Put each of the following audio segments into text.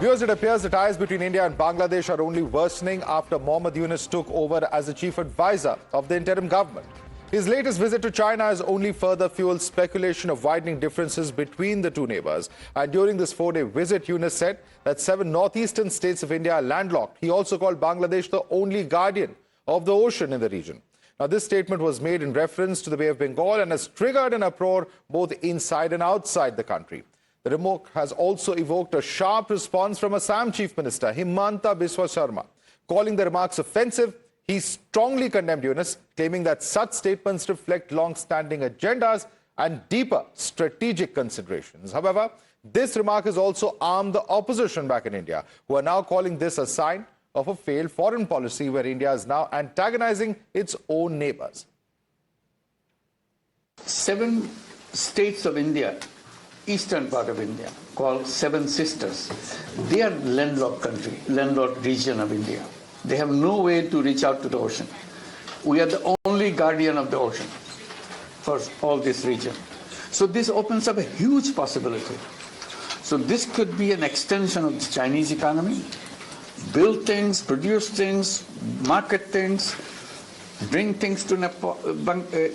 Viewers, it appears the ties between India and Bangladesh are only worsening after Muhammad Yunus took over as the chief advisor of the interim government. His latest visit to China has only further fueled speculation of widening differences between the two neighbors. And during this 4-day visit, Yunus said that 7 northeastern states of India are landlocked. He also called Bangladesh the only guardian of the ocean in the region. Now, this statement was made in reference to the Bay of Bengal and has triggered an uproar both inside and outside the country. The remark has also evoked a sharp response from Assam Chief Minister Himanta Biswa Sarma. Calling the remarks offensive, he strongly condemned Yunus, claiming that such statements reflect long-standing agendas and deeper strategic considerations. However, this remark has also armed the opposition back in India, who are now calling this a sign of a failed foreign policy where India is now antagonizing its own neighbors. 7 states of India, eastern part of India, called 7 Sisters. They are landlocked country, landlocked region of India. They have no way to reach out to the ocean. We are the only guardian of the ocean for all this region. So this opens up a huge possibility. So this could be an extension of the Chinese economy. Build things, produce things, market things, bring things to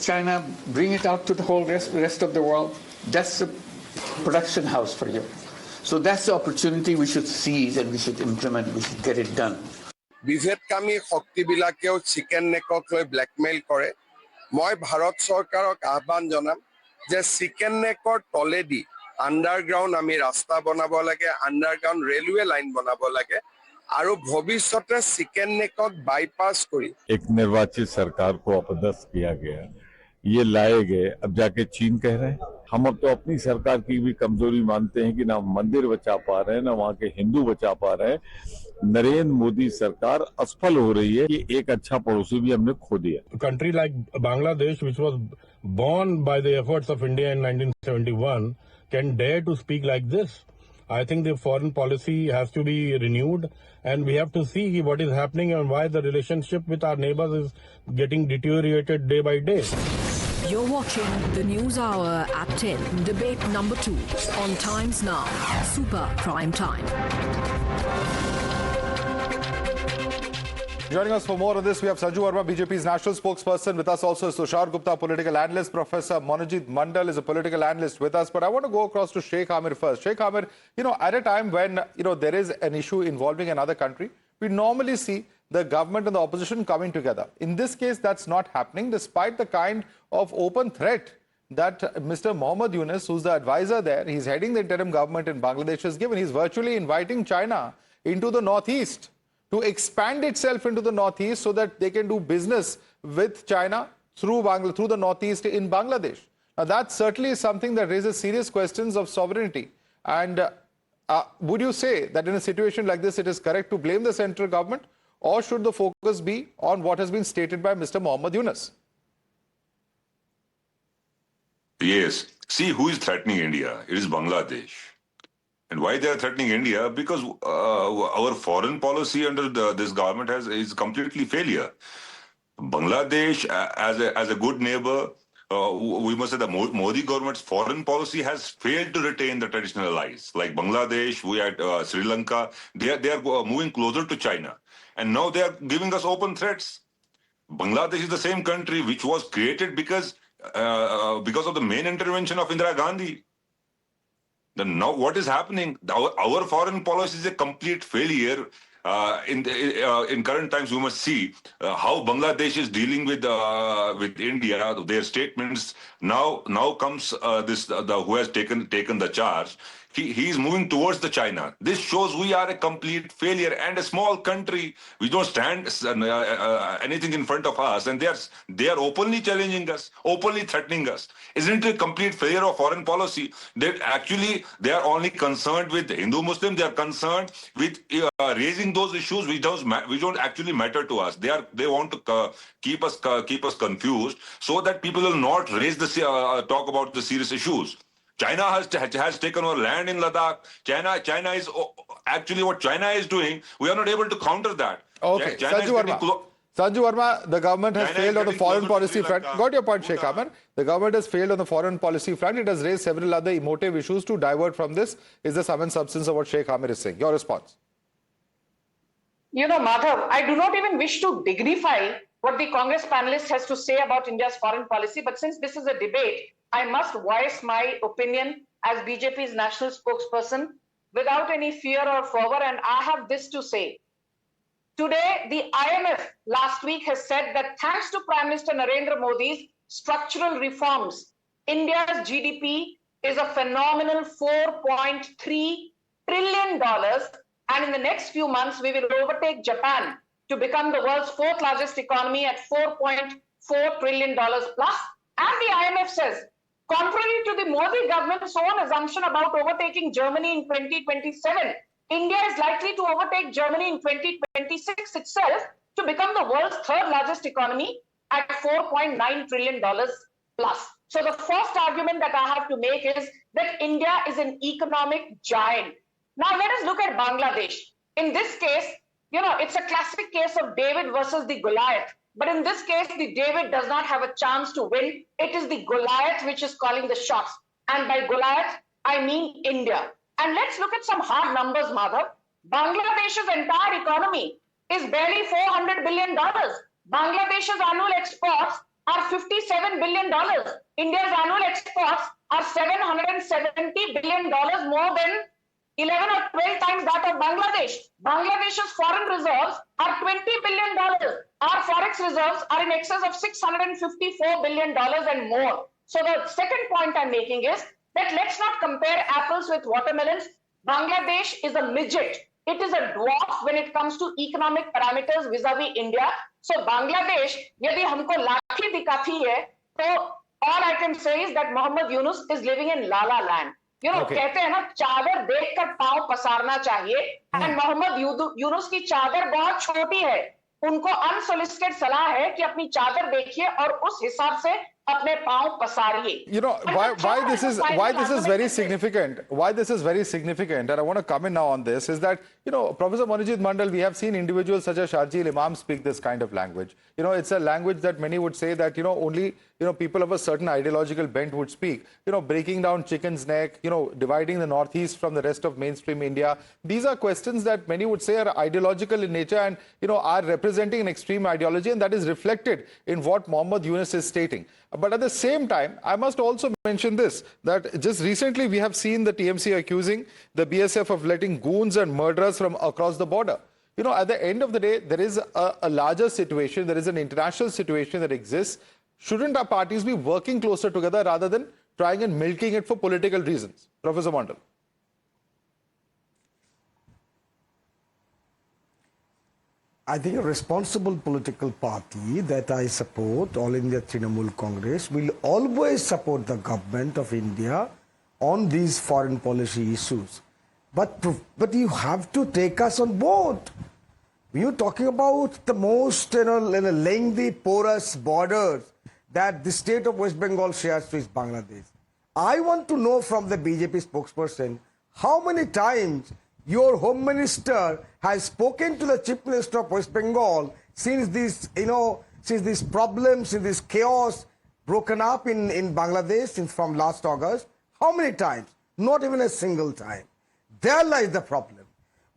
China, bring it out to the whole rest of the world. That's a production house for you. So that's the opportunity we should seize and we should implement, we should get it done. বিভেদকামী শক্তিবিলাকেও chicken নেকক লৈ blackmail কৰে মই ভাৰত চৰকাৰক আহ্বান জনাম যে চিকেন নেকৰ তলেদি আন্ডাৰগ্ৰাউণ্ড আমি ৰাস্তা বনাব লাগে আন্ডাৰগ্ৰাউণ্ড ৰেলৱে লাইন বনাব লাগে আৰু ভৱিষ্যতে চিকেন নেকক বাইপাস কৰি एक निर्वाचित सरकार को अपदस्थ किया गया ये लाए गए अब जाके चीन कह रहे हैं हम अब तो अपनी सरकार की भी कमजोरी मानते हैं कि ना मंदिर बचा पा रहे हैं ना वहाँ के हिंदू बचा पा रहे हैं नरेंद्र मोदी सरकार असफल हो रही है कि एक अच्छा पड़ोसी भी हमने खो दिया A country like Bangladesh, which was born by the efforts of India in 1971, can dare to speak like this. I think the foreign policy has to be renewed and we have to see what is happening and why the relationship with our neighbors is getting deteriorated day by day. You're watching the News Hour at 10, debate number 2 on Times Now, Super Prime Time. Joining us for more on this, we have Sanju Verma, BJP's national spokesperson. With us also is Tushar Gupta, political analyst. Professor Monajit Mandal is a political analyst with us. But I want to go across to Sheikh Amir first. Sheikh Amir, at a time when, there is an issue involving another country, we normally see the government and the opposition coming together. In this case, that's not happening, despite the kind of open threat that Mr. Muhammad Yunus, who's the advisor there, he's heading the interim government in Bangladesh, has given. He's virtually inviting China into the Northeast, to expand itself into the Northeast so that they can do business with China through the Northeast in Bangladesh. Now, that certainly is something that raises serious questions of sovereignty. And would you say that in a situation like this, it is correct to blame the central government, or should the focus be on what has been stated by Mr. Muhammad Yunus? Yes. See, who is threatening India? It is Bangladesh. And why they are threatening India? Because our foreign policy under this government is completely failure. Bangladesh, as a good neighbor, we must say the Modi government's foreign policy has failed to retain the traditional allies. Like Bangladesh, we had Sri Lanka, they are moving closer to China. And now they are giving us open threats. Bangladesh is the same country which was created because of the main intervention of Indira Gandhi. Then now what is happening? Our foreign policy is a complete failure. In current times, we must see how Bangladesh is dealing with India. Their statements now comes who has taken the charge. He is moving towards the China. This shows we are a complete failure and a small country. We don't stand anything in front of us, and they are openly challenging us, openly threatening us. Isn't it a complete failure of foreign policy? They are only concerned with Hindu-Muslim. They are concerned with raising those issues which don't actually matter to us. They want to keep us confused so that people will not talk about the serious issues. China has taken over land in Ladakh. China is actually what China is doing. We are not able to counter that. Okay, Sanju Verma. Sanju Verma, the government has China is failed on the getting foreign closer to policy Sri front. Lanka. Got your point, Sheikh Bhutan. Ahmed. The government has failed on the foreign policy front. It has raised several other emotive issues to divert from this. Is the sum and substance of what Sheikh Ahmed is saying? Your response? You know, Madhav, I do not even wish to dignify what the Congress panelist has to say about India's foreign policy, but since this is a debate, I must voice my opinion as BJP's national spokesperson without any fear or fervor, and I have this to say. Today, the IMF last week has said that thanks to Prime Minister Narendra Modi's structural reforms, India's GDP is a phenomenal $4.3 trillion, and in the next few months, we will overtake Japan to become the world's fourth largest economy at $4.4 trillion plus. And the IMF says, contrary to the Modi government's own assumption about overtaking Germany in 2027, India is likely to overtake Germany in 2026 itself to become the world's third largest economy at $4.9 trillion plus. So the first argument that I have to make is that India is an economic giant. Now let us look at Bangladesh. In this case, you know, it's a classic case of David versus the Goliath. But in this case, the David does not have a chance to win. It is the Goliath which is calling the shots. And by Goliath, I mean India. And let's look at some hard numbers, Madhav. Bangladesh's entire economy is barely $400 billion. Bangladesh's annual exports are $57 billion. India's annual exports are $770 billion, more than 11 or 12 times that of Bangladesh. Bangladesh's foreign reserves are $20 billion. Our forex reserves are in excess of $654 billion and more. So the second point I'm making is that let's not compare apples with watermelons. Bangladesh is a midget. It is a dwarf when it comes to economic parameters vis-a-vis India. So Bangladesh, यदि हमको लाठी दिखाती है, तो all I can say is that Muhammad Yunus is living in La La Land. You know, कहते हैं ना चादर देखकर पांव पसारना चाहिए, and Muhammad Yunus की चादर बहुत छोटी है. उनको अनसोलिसिटेड सलाह है कि अपनी चादर देखिए और उस हिसाब से अपने पांव पसारिए. You know, why this is very significant, and I want to come in now on this, is that, you know, Professor Monijit Mandal, we have seen individuals such as Sharjeel Imam speak this kind of language. You know, it's a language that many would say that, you know, only, you know, people of a certain ideological bent would speak. You know, breaking down chicken's neck, you know, dividing the Northeast from the rest of mainstream India. These are questions that many would say are ideological in nature and, you know, are representing an extreme ideology, and that is reflected in what Muhammad Yunus is stating. But at the same time, I must also mention this, that just recently we have seen the TMC accusing the BSF of letting goons and murderers from across the border. You know, at the end of the day, there is a larger situation, there is an international situation that exists. Shouldn't our parties be working closer together rather than trying and milking it for political reasons? Professor Mandal. I think a responsible political party that I support, All India Trinamool Congress, will always support the government of India on these foreign policy issues. But you have to take us on board. You're talking about the most, you know, lengthy, porous borders that the state of West Bengal shares with Bangladesh. I want to know from the BJP spokesperson how many times your Home Minister has spoken to the Chief Minister of West Bengal since this, you know, since these problems, since this chaos broken up in Bangladesh since from last August. How many times? Not even a single time. There lies the problem.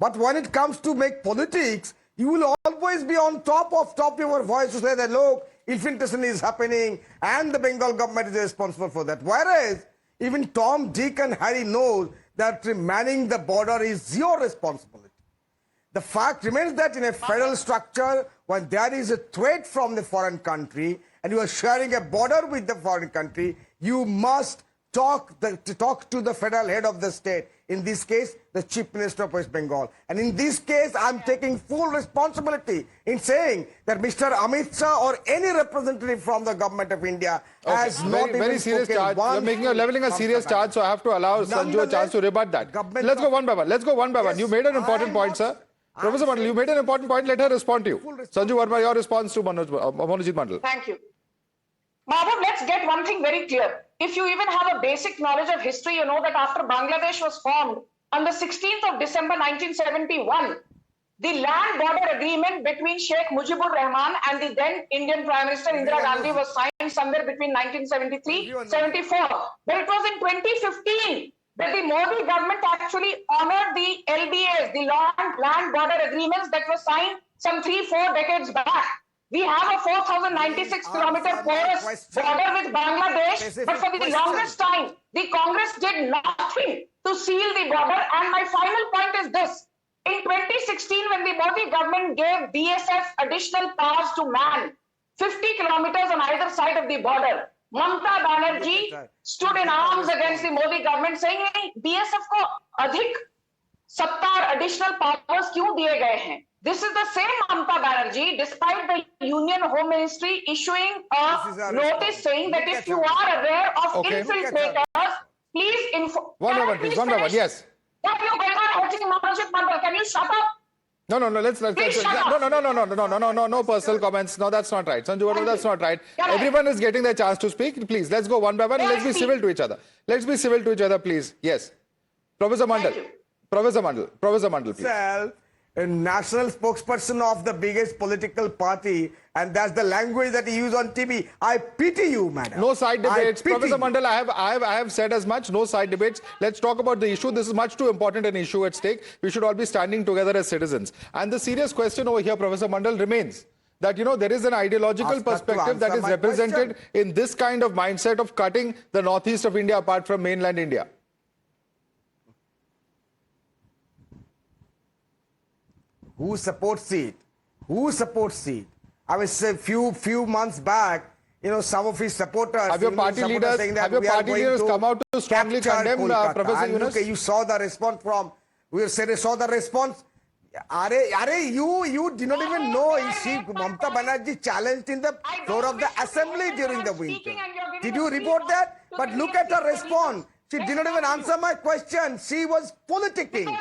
But when it comes to make politics, you will always be on top of your voice to say that, look, infiltration is happening and the Bengal government is responsible for that. Whereas even Tom, Dick and Harry knows that manning the border is your responsibility. The fact remains that in a federal structure, when there is a threat from the foreign country and you are sharing a border with the foreign country, you must talk to the federal head of the state. In this case, the Chief Minister of West Bengal. And in this case, I'm taking full responsibility in saying that Mr. Amit Shah or any representative from the government of India has not very serious charge. You're leveling a serious charge, so I have to allow Sanju a chance to rebut that. Let's go one by one. Yes, you made an important point, sir. Professor Mandal, you made an important point. Let her respond to you. Sanju Verma, your response to Monojit Mandal. Thank you. Madhav, let's get one thing very clear. If you even have a basic knowledge of history, you know that after Bangladesh was formed on the 16th of December 1971, the land border agreement between Sheikh Mujibur Rahman and the then Indian Prime Minister Indira Gandhi was signed somewhere between 1973-74. But it was in 2015 that the Modi government actually honored the LBAs, the land border agreements that were signed some 3-4 decades back. We have a 4,096 kilometer porous border with Bangladesh, but for the longest time, the Congress did nothing to seal the border. And my final point is this. In 2016, when the Modi government gave BSF additional powers to man 50 kilometers on either side of the border, Mamata Banerjee stood in arms against the Modi government saying, BSF ko adhik sattar additional powers kyun diye gaye hain? This is the same Mamata Banerjee, despite the Union Home Ministry issuing a notice saying that if you are aware of infiltrators, please inform. One moment, yes. What are you going on hurting Mohammed Mandal? Can you shut up? No, let's no personal comments. No, that's not right. Sanju, that's not right. Everyone is getting their chance to speak. Please, let's go one by one. Let's be civil to each other. Let's be civil to each other, please. Yes. Professor Mandal, please. Well, a national spokesperson of the biggest political party, and that's the language that he used on TV. I pity you, madam. No side debates. Professor Mandal, I have said as much. No side debates. Let's talk about the issue. This is much too important an issue at stake. We should all be standing together as citizens. And the serious question over here, Professor Mandal, remains that, there is an ideological perspective that is represented in this kind of mindset of cutting the northeast of India apart from mainland India. Who supports it? Who supports it? I was a few months back, some of his supporters. Have your party leaders come out to strongly condemn Professor Yunus? You saw the response from. We saw the response. You did not even know. Mamata Banerjee challenged in the floor of the assembly during the winter. Did you report that? But look at her response. She did not even answer my question. She was politicking.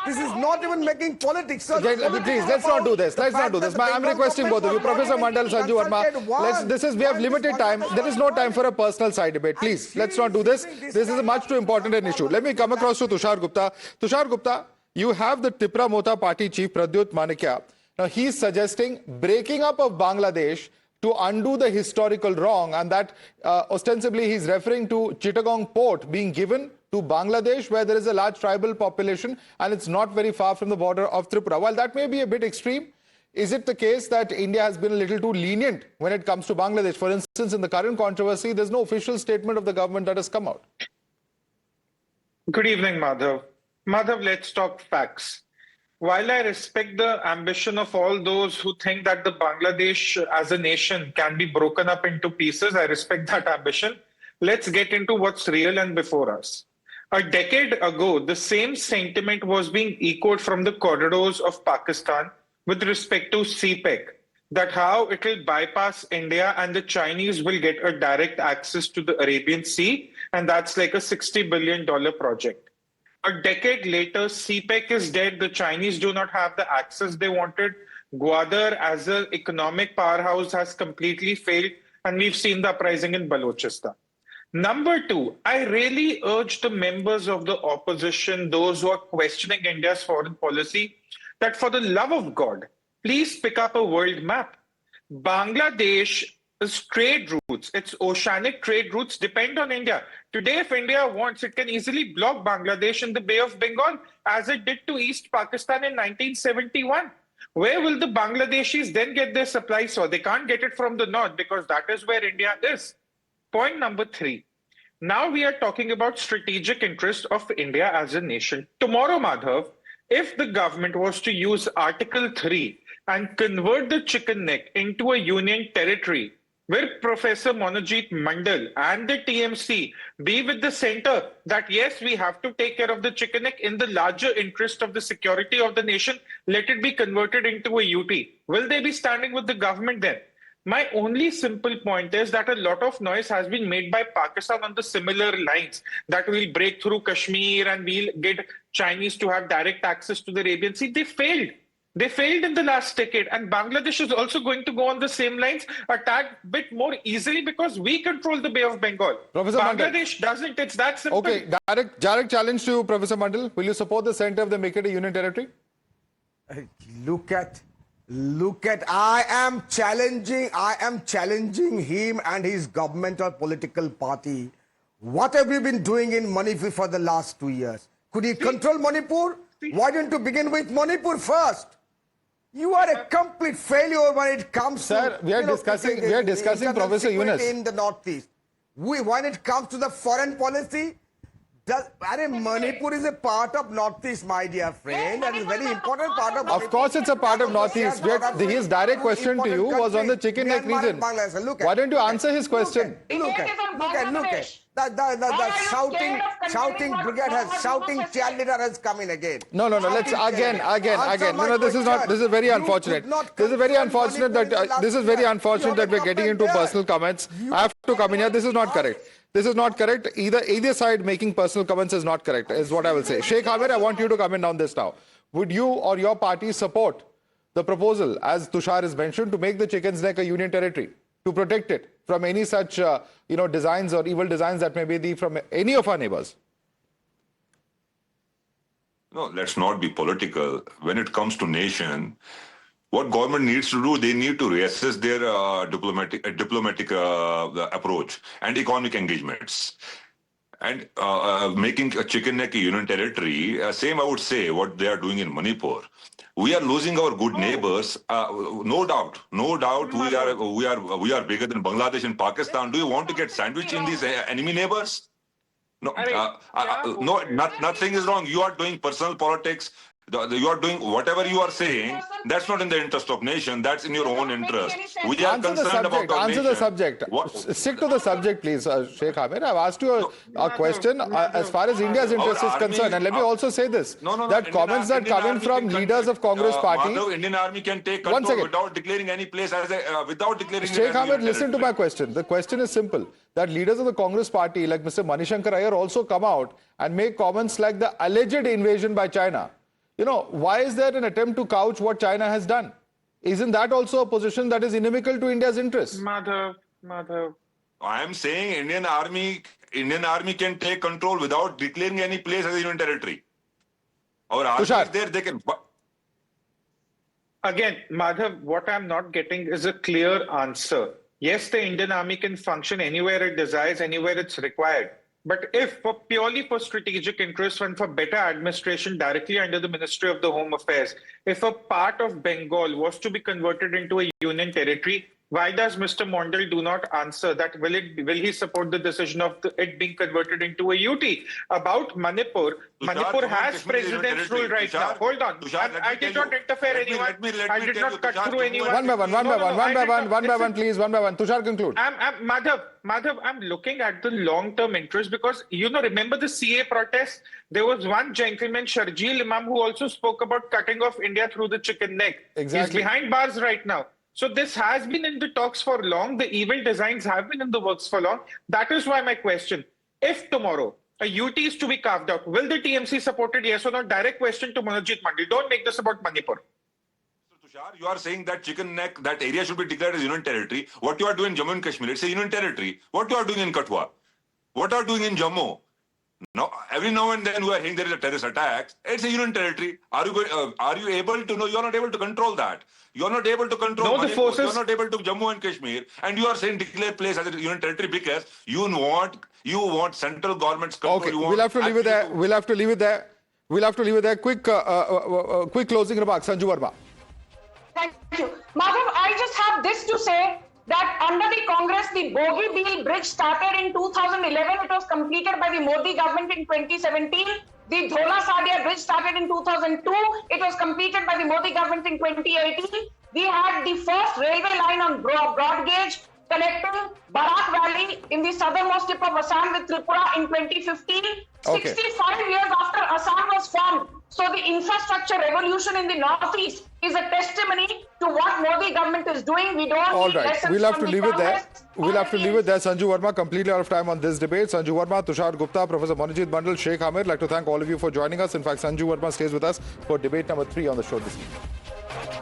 This is not even making politics. So please, let's not do this. I'm requesting both of you, Professor Mandal, Sanju Verma. We have limited time. There is no time for a personal side debate. Please, let's not do this. This is a much too important an issue. Let me come across to Tushar Gupta. Tushar Gupta, you have the Tipra Mota Party chief Pradyut Manikya. Now, he's suggesting breaking up of Bangladesh to undo the historical wrong, and that ostensibly he's referring to Chittagong port being given to Bangladesh, where there is a large tribal population and it's not very far from the border of Tripura. While that may be a bit extreme, is it the case that India has been a little too lenient when it comes to Bangladesh? For instance, in the current controversy, there's no official statement of the government that has come out. Good evening, Madhav. Madhav, let's talk facts. While I respect the ambition of all those who think that the Bangladesh as a nation can be broken up into pieces, I respect that ambition. Let's get into what's real and before us. A decade ago, the same sentiment was being echoed from the corridors of Pakistan with respect to CPEC, that how it will bypass India and the Chinese will get a direct access to the Arabian Sea, and that's like a $60 billion project. A decade later, CPEC is dead. The Chinese do not have the access they wanted. Gwadar as an economic powerhouse has completely failed, and we've seen the uprising in Balochistan. Number two, I really urge the members of the opposition, those who are questioning India's foreign policy, that for the love of God, please pick up a world map. Bangladesh trade routes, its oceanic trade routes depend on India. Today, if India wants, it can easily block Bangladesh in the Bay of Bengal, as it did to East Pakistan in 1971. Where will the Bangladeshis then get their supplies from? They can't get it from the north because that is where India is. Point number three. Now we are talking about strategic interest of India as a nation. Tomorrow, Madhav, if the government was to use Article 3 and convert the chicken neck into a union territory, where Professor Monojit Mandal and the TMC be with the center that yes, we have to take care of the chicken neck in the larger interest of the security of the nation, let it be converted into a UT. Will they be standing with the government then? My only simple point is that a lot of noise has been made by Pakistan on the similar lines, that we'll break through Kashmir and we'll get Chinese to have direct access to the Arabian Sea. They failed. They failed in the last decade, and Bangladesh is also going to go on the same lines, a tad bit more easily because we control the Bay of Bengal. Professor Bangladesh doesn't. It's that simple. Okay, direct challenge to you, Professor Mandal. Will you support the center of the Make It a Union territory? Look at, I am challenging him and his government or political party. What have you been doing in Manipur for the last 2 years? Could you control Manipur? Why don't you begin with Manipur first? You are a complete failure when it comes Sir, to... we are discussing Professor Yunus. In the Northeast. When it comes to the foreign policy, Manipur is a part of Northeast, my dear friend, and is a very important part of... Of course it's a part of Northeast. His direct question to you was on the chicken neck region. Why don't you answer his question? Look at. The shouting brigade shouting cheerleader has come in again. No. Let's again. No, this is very unfortunate. This is very unfortunate that we're getting into personal comments. I have to come in here. This is not correct. This is not correct. Either side making personal comments is not correct, is what I will say. Sheikh Hamir, I want you to come in on this now. Would you or your party support the proposal, as Tushar has mentioned, to make the chicken's neck a union territory, to protect it from any such designs or evil designs that may be from any of our neighbors? No, let's not be political. When it comes to nation, what government needs to do, they need to reassess their diplomatic approach and economic engagements. And making a chicken neck a union territory, same I would say what they are doing in Manipur. We are losing our good neighbors. No doubt. We are bigger than Bangladesh and Pakistan. Do you want to get sandwiched in these enemy neighbors? No, nothing is wrong. You are doing personal politics. You are doing whatever you are saying. That's not in the interest of nation. That's in your own interest. We are concerned about our nation. Answer the subject. Stick to the subject, please, Sheikh Hamir. I've asked you a question as far as India's interest is concerned. And let me also say this: that comments that come in from leaders of Congress party. Indian Army can take control without declaring any place as without declaring. Sheikh Hamir, listen to my question. The question is simple: that leaders of the Congress party, like Mr. Manishankar Iyer, also come out and make comments like the alleged invasion by China. Why is there an attempt to couch what China has done? Isn't that also a position that is inimical to India's interests? Madhav. I am saying Indian Army can take control without declaring any place as a union territory. Our army is there, they can... Again, Madhav, what I'm not getting is a clear answer. Yes, the Indian Army can function anywhere it desires, anywhere it's required. But if purely for strategic interests and for better administration directly under the Ministry of the Home Affairs, if a part of Bengal was to be converted into a union territory, why does Mr. Mondal do not answer that? Will he support the decision of it being converted into a UT? About Manipur, Manipur has president's rule right now. Hold on. I did not interfere anyone. I did not cut through anyone. One by one, please. One by one. Tushar, conclude. Madhav, I'm looking at the long-term interest because, remember the CA protest? There was one gentleman, Sharjeel Imam, who also spoke about cutting off India through the chicken neck. Exactly. He's behind bars right now. So this has been in the talks for long. The evil designs have been in the works for long. That is why my question, if tomorrow a UT is to be carved out, will the TMC support it? Yes or no? Direct question to Manojit Mandal. Don't make this about Manipur. Tushar, you are saying that chicken neck, that area should be declared as union territory. What you are doing in Jammu and Kashmir, it's a union territory. What you are doing in Kathua? What are you doing in Jammu? Now, every now and then we are hearing there is a terrorist attack. It's a union territory. Are you able to know? You are not able to control that. You are not able to control Manipur. You are not able to Jammu and Kashmir. And you are saying declare place as a union territory because you want central government's control. Okay, we'll have to leave it there. We'll have to leave it there. Quick closing remarks. Sanju Verma. Thank you. Madhav, I just have this to say that under the Congress, the Bogeybill Bridge started in 2011. It was completed by the Modi government in 2017. The Dhola Sadia Bridge started in 2002. It was completed by the Modi government in 2018. We had the first railway line on broad gauge connecting Barak Valley in the southernmost tip of Assam with Tripura in 2015. Okay. 65 years after Assam was formed. So the infrastructure revolution in the Northeast is a testimony to what Modi government is doing. We don't All need right, lessons we'll have to from leave the it there. Congress. We'll have to leave it there. Sanju Verma, completely out of time on this debate. Sanju Verma, Tushar Gupta, Professor Manojit Mandal, Sheikh Hamir. I'd like to thank all of you for joining us. In fact, Sanju Verma stays with us for debate number 3 on the show this evening.